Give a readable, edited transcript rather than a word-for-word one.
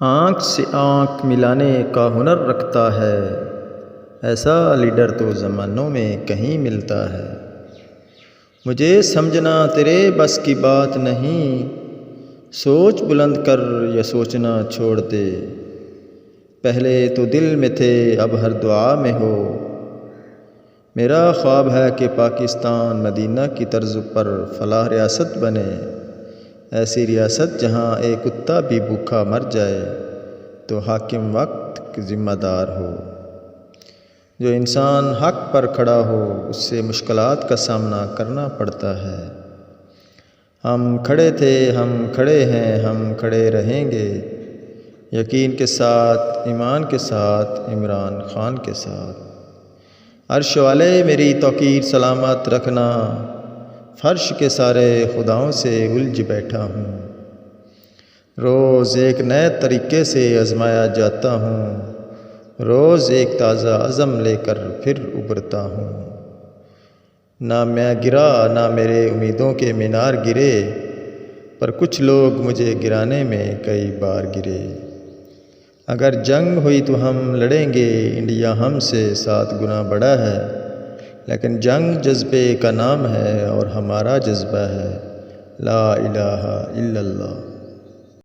آنکھ سے آنکھ ملانے کا ہنر رکھتا ہے، ایسا لیڈر تو زمانوں میں کہیں ملتا ہے۔ مجھے سمجھنا تیرے بس کی بات نہیں، سوچ بلند کر یا سوچنا چھوڑ دے۔ پہلے تو دل میں تھے اب ہر دعا میں ہو۔ میرا خواب ہے کہ پاکستان مدینہ کی طرز پر فلاح ریاست بنے، ایسی ریاست جہاں ایک کتا بھی بھوکا مر جائے تو حاکم وقت کی ذمہ دار ہو۔ جو انسان حق پر کھڑا ہو اس سے مشکلات کا سامنا کرنا پڑتا ہے۔ ہم کھڑے تھے، ہم کھڑے ہیں، ہم کھڑے رہیں گے، یقین کے ساتھ، ایمان کے ساتھ، عمران خان کے ساتھ۔ عرش والے میری توقیر سلامت رکھنا، فرش کے سارے خداؤں سے الجھ بیٹھا ہوں۔ روز ایک نئے طریقے سے آزمایا جاتا ہوں، روز ایک تازہ عزم لے کر پھر ابھرتا ہوں۔ نہ میں گرا نہ میرے امیدوں کے مینار گرے، پر کچھ لوگ مجھے گرانے میں کئی بار گرے۔ اگر جنگ ہوئی تو ہم لڑیں گے، انڈیا ہم سے 7 گنا بڑا ہے، لیکن جنگ جذبے کا نام ہے اور ہمارا جذبہ ہے لا الہ الا اللہ۔